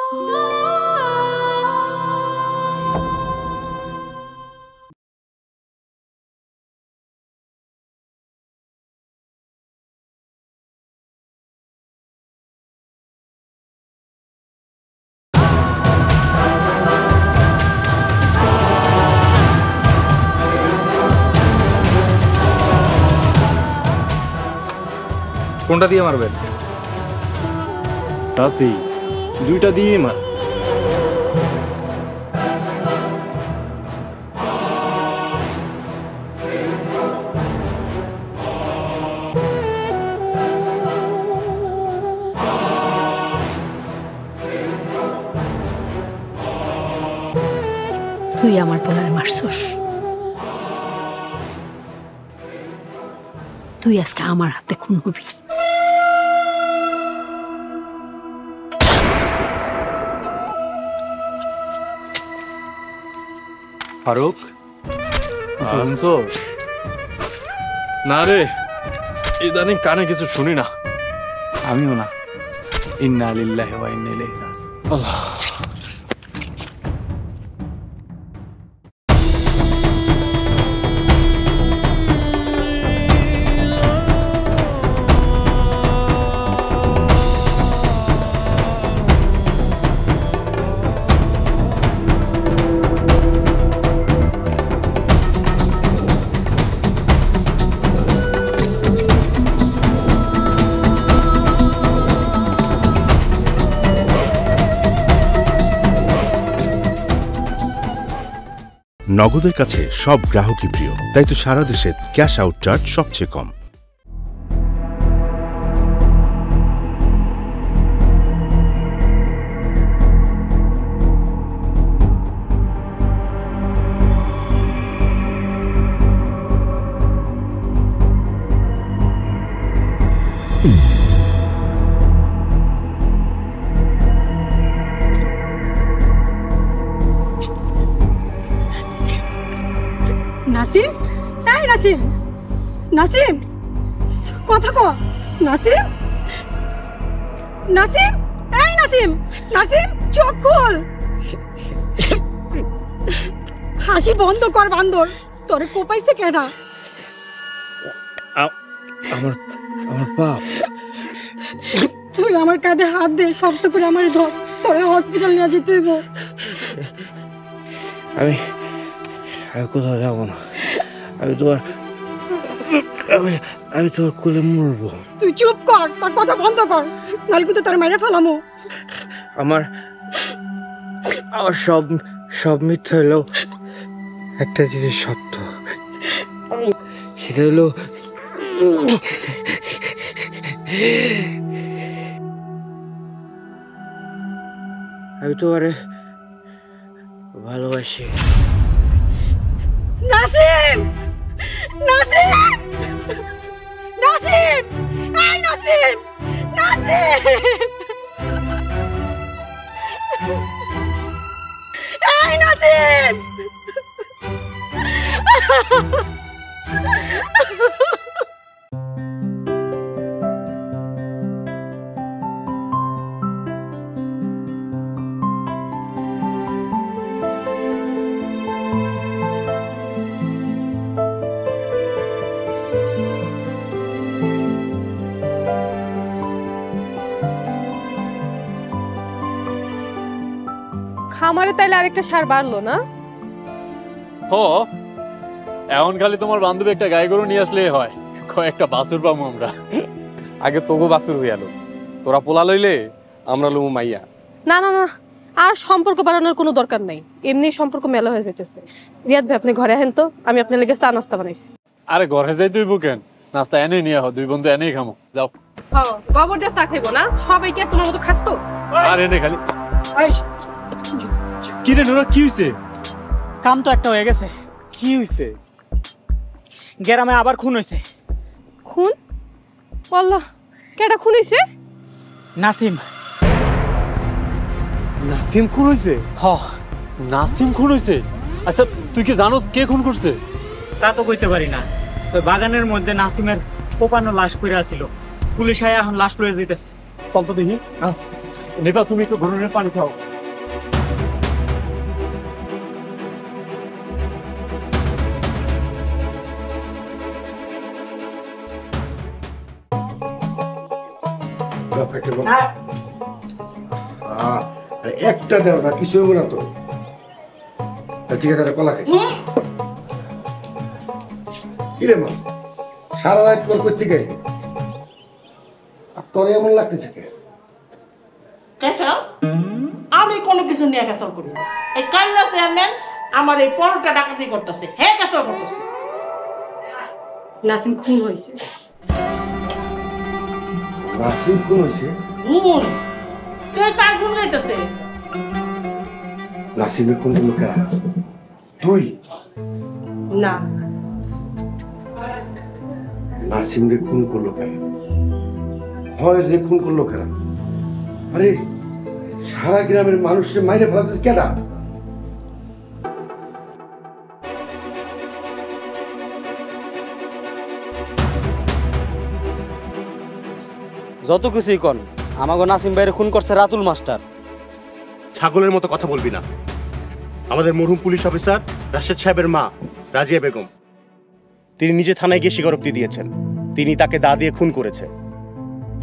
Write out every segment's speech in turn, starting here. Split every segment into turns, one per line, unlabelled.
কোনটা দিয়ে মারবেন?
টাসি দুইটা দিয়ে মার।
তুই আমার পোলারে মারছস, তুই আজকে আমার হাতে খুন হবি।
ফারুক শুনছো? না রে, ইদানিং কানে কিছু শুনি না।
আমিও না। ইন্না লিল্লাহি ওয়া ইন্না ইলাইহি রাজিউন।
আল্লাহ।
নগদের কাছে সব গ্রাহকই প্রিয়, তাই তো সারা দেশে ক্যাশ আউট চার্জ সবচেয়ে কম।
নাসিম, এই নাসিম, নাসিম কথা কো। নাসিম, নাসিম, এই নাসিম, নাসিম চোখ খুল। হাসি বন্ধ কর বান্দর, তোরে কোপাইছে কেডা?
আমার বাপ।
তুই আমার কাঁধে হাত দে, শক্ত করে আমার ধর, তোরে হসপিটাল নিয়ে যেতে হইব।
আমি কোথাও যাবো না। আমি তোর কোলে মরবো।
তুই চুপ কর, তোর কথা বন্ধ কর, নাহলে কিন্তু তোর মাইরে ফেলামো।
আমার সব মিথ্যা হলো, একটা জিনিস সত্য, সেটা হলো আমি তোমারে ভালোবাসি।
নাসিম, নাসিম, নাসিম, এই নাসিম, নাসিম, এই নাসিম।
খামারে তাইলে আরেকটা সার বাড়লো না?
ও এখন খালি তোমার বান্ধবী একটা গাই গরু নিয়ে আসলেই হয়, কয়েকটা বাছুর পাবো আমরা।
আগে তোগো বাছুর হইয়ালো, তোরা পোলা লইলে আমরা লুমু মাইয়া।
না না না, আর সম্পর্ক বাড়ানোর কোনো দরকার নাই, এমনি সম্পর্ক মেলা হয়ে যাইতেছে। রিয়াদ ভাই আপনি ঘরে আহেন তো, আমি আপনার লেগে চা নাস্তা বানাইছি।
আরে ঘরে যাই তুই বুকেন, নাস্তা এনেই নিয়ে হো, দুই বন্ধু এনেই খামো। যাও।
গোবর দিয়ে চা খাইবো না, সবাই কি আর তোমার মতো খাস তো?
আর এনে খালি কি রে নুরা, কি হইছে?
কাম তো একটা হয়ে গেছে।
কি হইছে?
গ্রামে আবার খুন হয়েছে।
খুন? আল্লাহ, কেডা খুন হইছে?
নাসিম।
নাসিম খুন হইছে?
হ।
নাসিম খুন হইছে? আচ্ছা তুই কি জানোস কে খুন করছে?
তা তো কইতে পারি না, ওই বাগানের মধ্যে নাসিমের কোপানো লাশ পড়ে আছিল, পুলিশ আয়া এখন লাশ লয়ে যাইতেছে।
চল তো দেখি।
নিপা তুমি একটু গরুরের পানি খাও।
একটা দেও না, কিছু হইব না তো। ঠিক আছে, কলা খাই। কিরে মা, সারা রাত পর করতে গেলি, আর তোর এমন লাগতেছে কে?
আমি কোনো কিছু নিয়ে ক্যাসল করি না। এই কাইনা চেয়ারম্যান আমার এই পরোটা ডাকাতি করতেছে, হ্যাঁ ক্যাসল করতেছে।
নাসিম খুন হয়েছে।
নাসিম খুন হয়েছে?
খুন? কে কার খুন গাইতেছে?
নাসিমের খুন করলো কে? তুই?
না,
নাসিম রে খুন করলো কেন? হয় রে খুন করলো কেন? আরে সারা গ্রামের মানুষকে মাইরে ফেলাতে কেডা?
যত কিছুই কন, আমাকে নাসিম ভাইয়ের খুন করছে রাতুল মাস্টার।
ছাগলের মতো কথা বলবি না। আমাদের মরহুম পুলিশ অফিসার রাশেদ সাহেবের মা রাজিয়া বেগম, তিনি নিজে থানায় গিয়ে স্বীকারোক্তি দিয়েছেন তিনি তাকে দা দিয়ে খুন করেছে।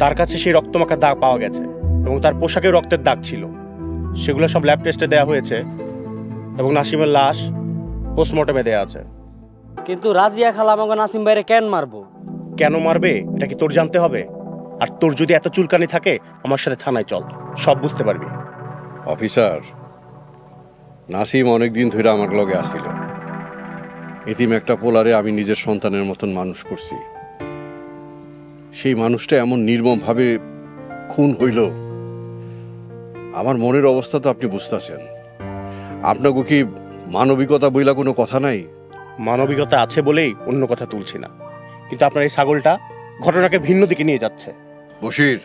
তার কাছে সেই রক্তমাখা দাগ পাওয়া গেছে এবং তার পোশাকে রক্তের দাগ ছিল। সেগুলো সব ল্যাব টেস্টে দেওয়া হয়েছে এবং নাসিমের লাশ পোস্টমর্টমে দেওয়া আছে।
কিন্তু রাজিয়া খালা আমাকে নাসিম ভাইরে কেন মারবো?
কেন মারবে এটা কি তোর জানতে হবে? আর তোর যদি এত চুলকানি থাকে আমার সাথে থানায় চল, সব বুঝতে পারবি।
অফিসার, নাসিম অনেকদিন ধরে আমার লগে আসছিল। এতিম একটা পোলারে আমি নিজের সন্তানের মতন মানুষ করছি। সেই মানুষটা এমন নির্মমভাবে খুন হইল, আমার মনের অবস্থা তো আপনি বুঝতেছেন। আপনাকে কি মানবিকতা বইলা কোনো কথা নাই?
মানবিকতা আছে বলেই অন্য কথা তুলছি না, কিন্তু আপনার এই ছাগলটা ঘটনাকে ভিন্ন দিকে নিয়ে যাচ্ছে।
বশির,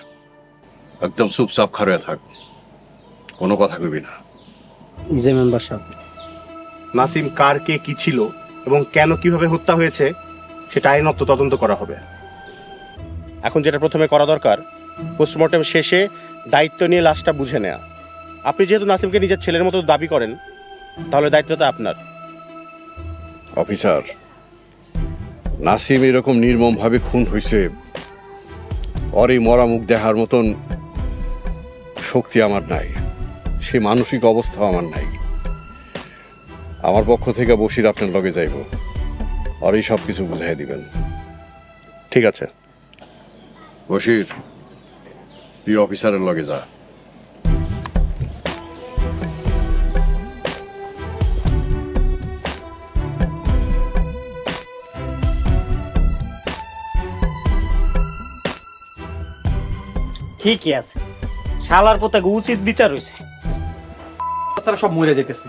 একদম চুপচাপ খাড়া থাক, কোনো কথা কইবি না।
জি মেম্বার সাহেব।
নাসিম কার কে কি ছিল এবং কেন কিভাবে হত্যা হয়েছে সেটা আইনত তদন্ত করা হবে। এখন যেটা প্রথমে করা দরকার, পোস্টমর্টম শেষে দায়িত্ব নিয়ে লাশটা বুঝে নেওয়া। আপনি যেহেতু নাসিমকে নিজের ছেলের মতো দাবি করেন, তাহলে দায়িত্বটা আপনার।
অফিসার, নাসিম এরকম নির্মমভাবে খুন হয়েছে, ওর এই মরা মুখ দেখার মতন শক্তি আমার নাই, সে মানসিক অবস্থাও আমার নাই। আমার পক্ষ থেকে বশির আপনার লগে যাইব, আর এই সব কিছু বুঝাই দিবেন।
ঠিক আছে
বশির, তুই অফিসারের লগে যা।
ঠিকই আছে, শালার পোতাকে উচিত বিচার হয়েছে।
তারা সব মরে যাইতেছে,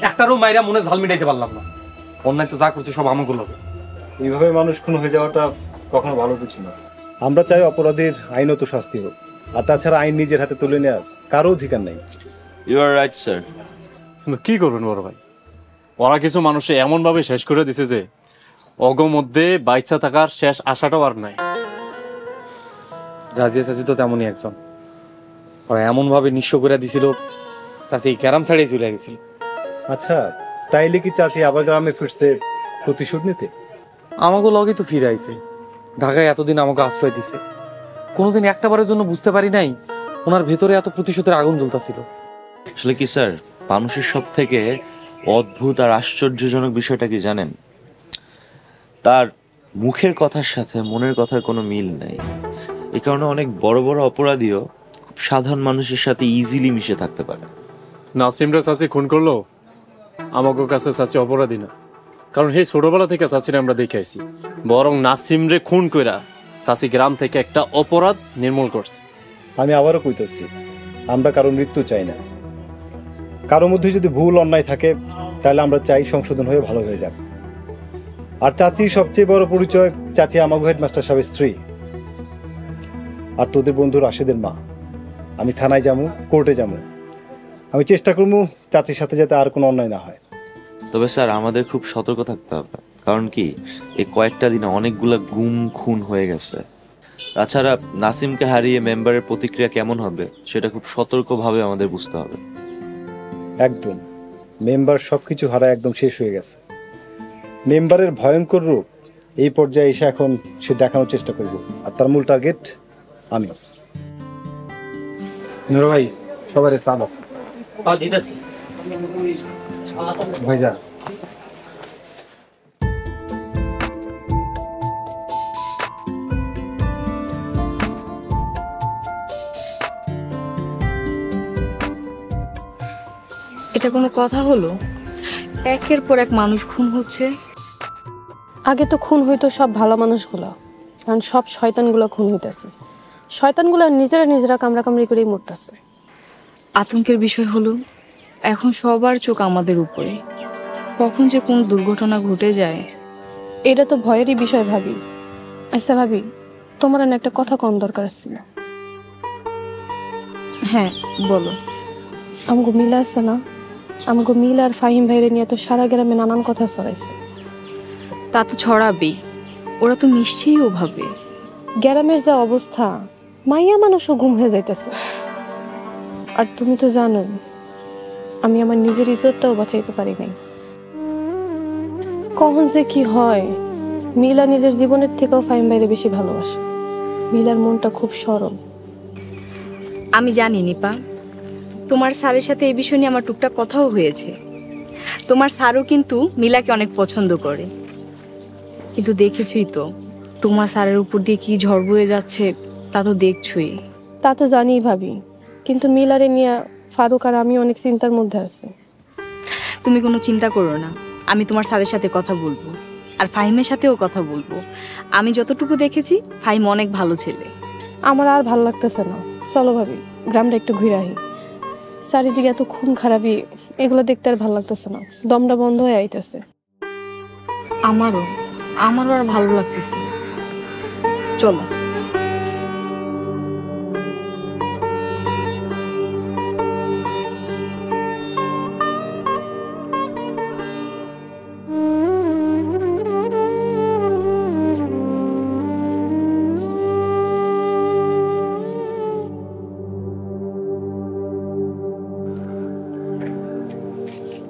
একটারও মাইরা মনে ঝাল মিটাইতে পারলাম না। অন্যায় তো যা করছে সব আমাকে লোকে।
এইভাবে মানুষ খুন হয়ে যাওয়াটা কখনো ভালো কিছু না। আমরা চাই অপরাধীর আইনত শাস্তি হোক, আর তাছাড়া আইন নিজের হাতে তুলে নেওয়ার কারো অধিকার নেই।
You are right sir. কিন্তু কি করবেন বড় ভাই, ওরা কিছু মানুষে এমন ভাবে শেষ করে দিছে যে অগ মধ্যে বাইচা থাকার শেষ আশাটাও আর নাই।
রাজিয়া চাচি তো তেমনই একজন, ওরা এমন ভাবে নিঃস্ব করে দিছিল, চাচি ক্যারাম ছাড়িয়ে চলে গেছিল।
আচ্ছা, তাইলে কি চাচি আবার গ্রামে ফিরছে প্রতিশোধ নিতে?
আমাকে লগে তো ফিরে আইছে, ঢাকায় এতদিন আমাকে আশ্রয় দিছে। কোনোদিন একটাবারের জন্য বুঝতে পারি নাই ওনার ভেতরে এত প্রতিশোধের আগুন জ্বলতাছিল।
আসলে কি স্যার, মানুষের সব থেকে অদ্ভুত আর আশ্চর্যজনক বিষয়টা কি জানেন? তার মুখের কথার সাথে মনের কথার কোনো মিল নাই। এই কারণে অনেক বড় বড় অপরাধীও খুব সাধারণ মানুষের সাথে ইজিলি মিশে থাকতে পারে।
নাসিমরা চাচি খুন করলো, আমাকে কাছে চাচি অপরাধী না, কারণ সেই ছোটবেলা থেকে চাচিরে আমরা দেখে আইছি। বরং নাসিমরে খুন কইরা চাচি গ্রাম থেকে একটা অপরাধ নির্মূল করছে।
আমি আবারও কইতেছি, আমরা কারো মৃত্যু চাই না। কারো মধ্যে যদি ভুল অন্যায় থাকে তাহলে আমরা চাই সংশোধন হয়ে ভালো হয়ে যাক। আর চাচির সবচেয়ে বড় পরিচয়, চাচি আমাগো হেডমাস্টার সাহেবের স্ত্রী, আর তোদের বন্ধু রাশেদের মা। আমি থানায় যাবো, কোর্টে যাবো, আমি চেষ্টা করবো চাচির সাথে যাতে আর কোনো অন্যায় না হয়।
তবে স্যার আমাদের খুব সতর্ক থাকতে হবে, কারণ কি এই কয়েকটা দিনে অনেকগুলা গুম খুন হয়ে গেছে। তাছাড়া নাসিমকে হারিয়ে মেম্বারের প্রতিক্রিয়া কেমন হবে সেটা খুব সতর্কভাবে আমাদের বুঝতে হবে।
একদম, মেম্বার সবকিছু হারায় একদম শেষ হয়ে গেছে। মেম্বারের ভয়ঙ্কর রূপ এই পর্যায়ে এসে এখন সে দেখানোর চেষ্টা করব, আর তার মূল টার্গেট আমি।
নুর ভাই সবাই চালো
দিতেছি
ভাইজান।
এটা কোনো কথা হলো? একের পর এক মানুষ খুন হচ্ছে।
আগে তো খুন হইতো সব ভালো মানুষগুলো, কারণ সব শয়তানগুলো খুন হইতেছে। শয়তানগুলো নিজেরা কামড়াকামড়ি করেই মরতেছে।
আতঙ্কের বিষয় হলো এখন সবার চোখ আমাদের উপরে, কখন যে কোন দুর্ঘটনা ঘটে যায়।
এটা তো ভয়েরই বিষয় ভাবি। আচ্ছা ভাবি, তোমার না একটা কথা কম দরকার ছিল।
হ্যাঁ বলো।
আমাকে মিলা আছে না, আমাকে মিল আর ফাহিম ভাইরে নিয়ে তো সারা গ্রামে নানান কথা ছড়াইছে।
তা তো ছড়াবেই, ওরা তো নিশ্চয়ই ওভাবে।
গ্রামের যা অবস্থা, মাইয়া মানুষও গুম হয়ে যাইতেছে। আর তুমি তো জানো আমি আমার নিজের ইজ্জতটাও বাঁচাইতে পারি নাই। কখন যে কি হয়, মিলা নিজের জীবনের থেকেও ফাহিম ভাইরে বেশি ভালোবাসে। মিলার মনটা খুব সরল।
আমি জানি নিপা, তোমার স্যারের সাথে এই বিষয় নিয়ে আমার টুকটাক কথাও হয়েছে। তোমার স্যারও কিন্তু মিলাকে অনেক পছন্দ করে, কিন্তু দেখেছই তো তোমার স্যারের উপর দিয়ে কি ঝড় বয়ে যাচ্ছে, তা তো দেখছই।
তা তো জানিই ভাবি, কিন্তু মিলারে নিয়ে ফারুক আর আমি অনেক চিন্তার মধ্যে আছি।
তুমি কোনো চিন্তা করো না, আমি তোমার স্যারের সাথে কথা বলবো, আর ফাহিমের সাথেও কথা বলবো। আমি যতটুকু দেখেছি ফাহিম অনেক ভালো ছেলে।
আমার আর ভালো লাগতেছে না, চলো ভাবি গ্রামটা একটু ঘুরে আহি। চারিদিকে এত খুন খারাপি, এগুলো দেখতে আর ভালো লাগতেছে না, দমটা বন্ধ হয়ে আইতেছে।
আমারও আর ভালো লাগতেছে। চলো।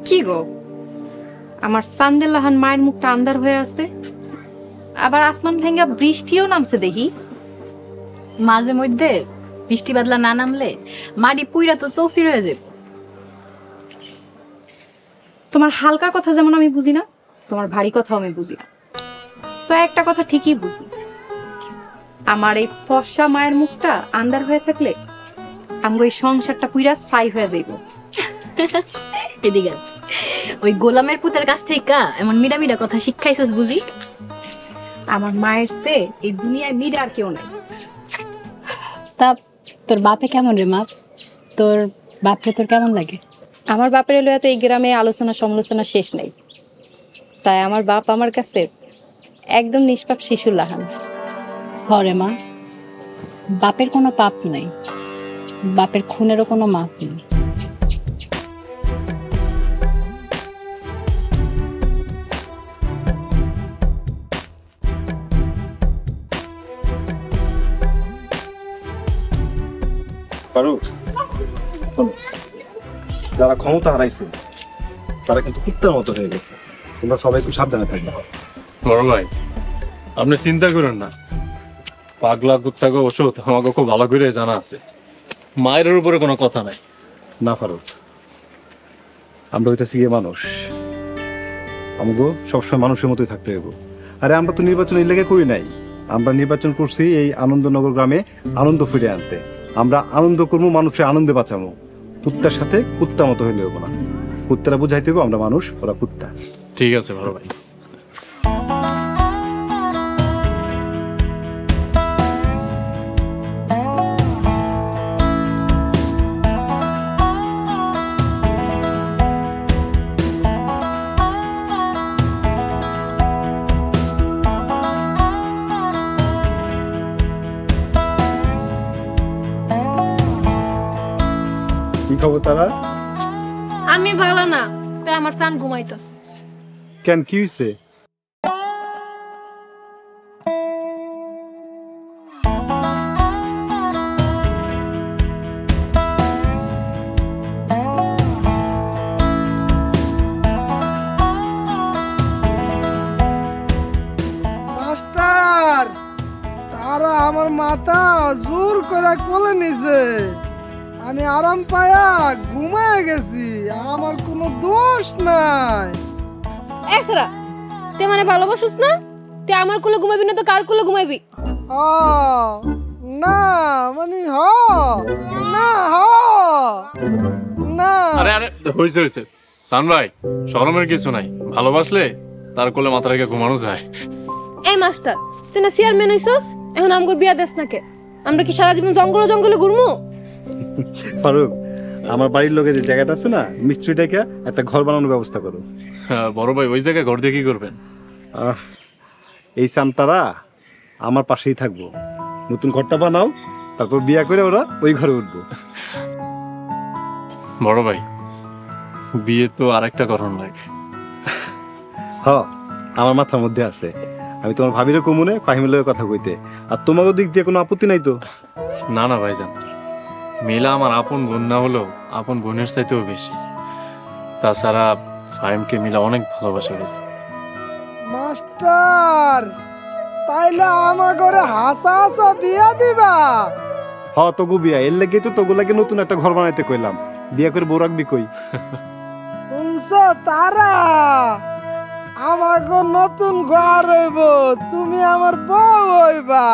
কি গো, আমার সান্দেলাহান মায়ের মুখটা আন্ধার হয়ে আছে, আবার আসমান ভেঙ্গা বৃষ্টিও নামছে দেখি।
মাঝে মধ্যে বৃষ্টি বাদলা না নামলে মাটি পুইরা তো চৌচির হয়ে যাবে।
তোমার হালকা কথা যেমন আমি বুঝি না, তোমার ভারী কথাও আমি বুঝি না। তো একটা কথা ঠিকই বুঝি, আমার এই ফর্সা মায়ের মুখটা আন্ধার হয়ে থাকলে আমার এই সংসারটা পুইরা ছাই হয়ে যাইব।
এদিকে ওই গোলামের পুতের কাছ থেকে এমন মিডা মিডা কথা শিখাইছস বুঝি।
আমার মায়ের সে এই দুনিয়ায় মিডা আর কেউ নাই।
তা তোর বাপে কেমন রে মা? তোর বাপরে তোর কেমন লাগে?
আমার বাপের এলো এত এই গ্রামে আলোচনা সমালোচনা শেষ নাই, তাই আমার বাপ আমার কাছে একদম নিষ্পাপ শিশুর লাহান।
হরে মা, বাপের কোনো পাপ নাই, বাপের খুনেরও কোনো মাপ নেই।
যারা ক্ষমতা হারাইছে তারা কিন্তু কুত্তার মতো হয়ে গেছে। তোমরা সবাই একটু সাবধানে থাকবে।
বড় ভাই, আপনি চিন্তা করেন না, পাগলা কুত্তাকে ওষুধ আমাকে খুব ভালো করে জানা আছে। মায়ের উপরে কোনো কথা নাই।
না ফারুক, আমরা হইতেছি গিয়ে মানুষ, আমাকে সবসময় মানুষের মতোই থাকতে হবে। আরে আমরা তো নির্বাচন এই লেগে করি নাই, আমরা নির্বাচন করছি এই আনন্দনগর গ্রামে আনন্দ ফিরে আনতে। আমরা আনন্দ করবো, মানুষের আনন্দে বাঁচাবো। কুত্তার সাথে কুত্তার মতো হইলে হবো না। কুত্তারা বুঝাইতে হবে আমরা মানুষ, ওরা কুত্তা।
ঠিক আছে বড় ভাই।
কি খবর তারা?
আমি ভালো না, তাই আমার সান ঘুমাইতেছে।
কেন, কি হয়েছে?
মাথা জোর করে কোলে নিছে, আমি আরাম পায়া ঘুমায় গেছি, আমার কোনো দোষ নাই।
এছাড়া তে মানে ভালোবাসিস না? তে আমার কোলে ঘুমাবি না তো কার কোলে ঘুমাবি?
না মানে না।
আরে আরে হইছে হইছে সান ভাই, শরমের কিছু নাই। ভালোবাসলে তার কোলে মাথা রেখে ঘুমানো যায়।
এই মাস্টার, তুই না চেয়ারম্যান হইছস, এখন আমগর বিয়া দেস নাকে? আমরা কি সারা জীবন জঙ্গলে জঙ্গলে ঘুরমু?
ফারুক, আমার বাড়ির লোকে যে জায়গাটা আছে না, মিস্ত্রিটাকে একটা ঘর বানানোর ব্যবস্থা করো।
বড় ভাই, ওই জায়গায় ঘর দিয়ে কি করবেন?
এই চান্তারা আমার পাশেই থাকবো, নতুন ঘরটা বানাও, তারপর বিয়া করে ওরা ওই ঘরে উঠবো।
বড় ভাই, বিয়ে তো আরেকটা করণ লাগে।
আমার মাথার মধ্যে আছে, আমি তোমার ভাবিরও কমুনে ফাহিমের কথা কইতে, আর তোমাকে দিক দিয়ে কোনো আপত্তি নাই তো?
না না ভাইজান, মিলা আমার আপন বোন না হলেও আপন বোনের চাইতেও বেশি। তাছাড়া ফাহিমকে মিলা অনেক ভালোবাসা হয়েছে।
মাস্টার, তাইলে আমার ঘরে হাসা হাসা বিয়া দিবা?
তগু বিয়া, এর লেগে তো তগু লাগে নতুন একটা ঘর বানাইতে কইলাম, বিয়া করে বউ রাখবি কই?
শুনছো তারা, আমাকে নতুন ঘর হইব, তুমি আমার বউ হইবা।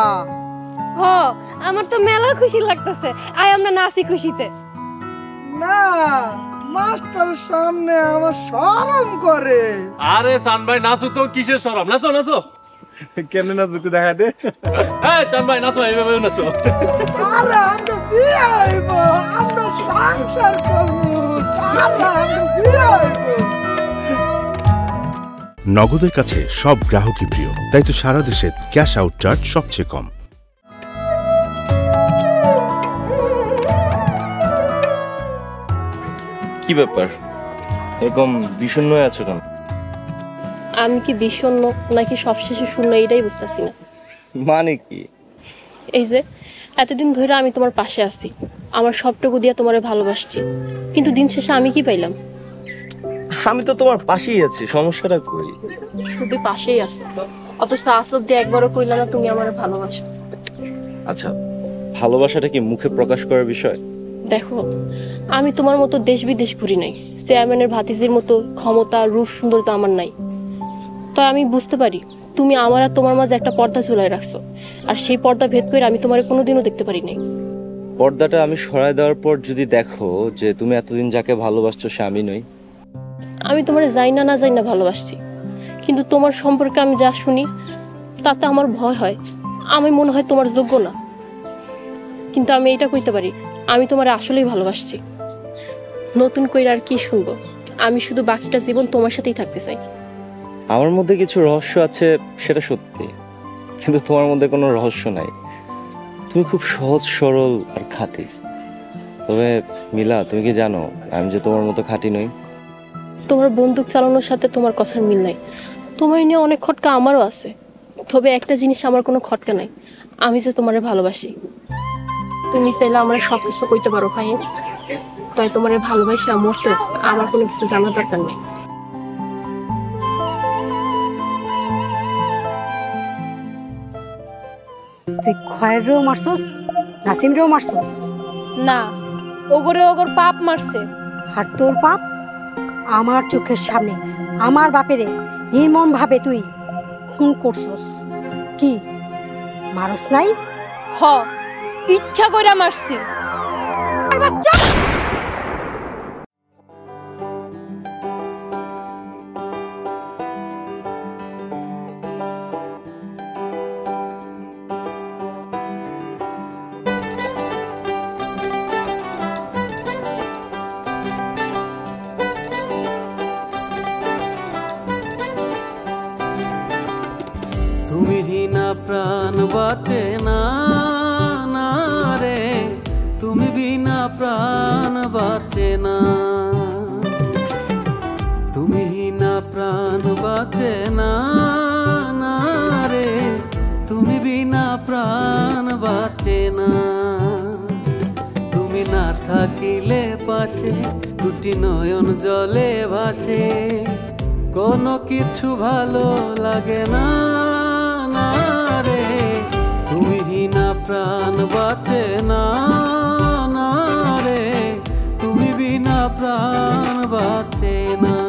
আমার তো মেলা খুশি লাগতেছে, আয় আমরা নাচি খুশিতে।
না, মাস্টারের সামনে আমার শরম করে।
আরে চান ভাই, নাচো তো, কিসের শরম? নাচো নাচো।
কেমনে নাচবো একটু দেখা দে।
চান ভাই নাচো, এইভাবে নাচো।
আরে আমরা বিয়ে হইব, আমরা সংসার করবো, আমরা বিয়ে হইব।
নগদের কাছে সব গ্রাহকই প্রিয়, তাই তো সারা দেশে ক্যাশ আউট চার্জ সবচেয়ে কম।
কি ব্যাপার, এরকম বিষণ্ণ হয়ে আছো কেন?
আমি কি বিষণ্ণ নাকি সবশেষে শূন্য, এটাই বুঝতেছি না।
মানে কি?
এই যে এতদিন ধরে আমি তোমার পাশে আছি, আমার সবটুকু দিয়ে তোমারে ভালোবাসছি, কিন্তু দিন শেষে আমি কি পাইলাম?
আমি তো তোমার পাশেই আছি, সমস্যাটা কই?
শুধু পাশেই আছো, অথচ আসব দিয়ে একবারও কইলা না তুমি আমার ভালোবাসো।
আচ্ছা, ভালোবাসাটা কি মুখে প্রকাশ করার বিষয়?
দেখো, আমি তোমার মতো দেশ বিদেশ ঘুরি নাই, চেয়ারম্যানের ভাতিজির মতো ক্ষমতা রূপ সৌন্দর্য আমার নাই। তাই আমি বুঝতে পারি তুমি আমার আর তোমার মাঝে একটা পর্দা ঝুলাই রাখছো, আর সেই পর্দা ভেদ করে আমি তোমার কোনোদিনও দেখতে পারি নাই।
পর্দাটা আমি সরায় দেওয়ার পর যদি দেখো যে তুমি এতদিন যাকে ভালোবাসছো সে আমি নই?
আমি তোমার যাই না না যাই না ভালোবাসছি, কিন্তু তোমার সম্পর্কে আমি যা শুনি তাতে আমার ভয় হয়, আমি মনে হয় তোমার যোগ্য না। কিন্তু আমি এটা কইতে পারি, আমি তোমার আসলেই ভালোবাসছি। নতুন কইরা আর কি শুনবো, আমি শুধু বাকিটা জীবন তোমার সাথেই থাকতে চাই।
আমার মধ্যে কিছু রহস্য আছে সেটা সত্যি, কিন্তু তোমার মধ্যে কোনো রহস্য নাই। তুমি খুব সহজ সরল আর খাঁটি। তবে মিলা, তুমি কি জানো আমি যে তোমার মতো খাঁটি নই?
তোমার বন্দুক চালানোর সাথে তোমার কথার মিল নাই। তোমার নিয়ে অনেক খটকা আমারও আছে, তবে একটা জিনিস আমার কোনো খটকা নাই, আমি যে তোমারে ভালোবাসি। তুমি চাইলে আমার সব কিছু কইতে পারো ফাহিম, তাই তোমারে ভালোবাসি মরতে আমার কোনো কিছু জানার দরকার নেই।
তুই খয়েরও মারছস, নাসিমরেও মারছস?
না, ওগরে ওগর পাপ মারছে।
আর তোর পাপ আমার চোখের সামনে আমার বাপেরে নির্মম ভাবে তুই খুন করছস। কি মারস নাই?
ইচ্ছা কইরা মারছি।
তুমি বিনা প্রাণ বাঁচে না, না রে, তুমি বিনা প্রাণ বাঁচে না, তুমি বিনা প্রাণ বাঁচে না, না রে, তুমি বিনা প্রাণ বাঁচে না। তুমি না থাকিলে পাশে দুটি নয়ন জলে ভাসে, কোনো কিছু ভালো লাগে না, না রে, তুমি বিনা প্রাণ প্রাণ বাঁচে না।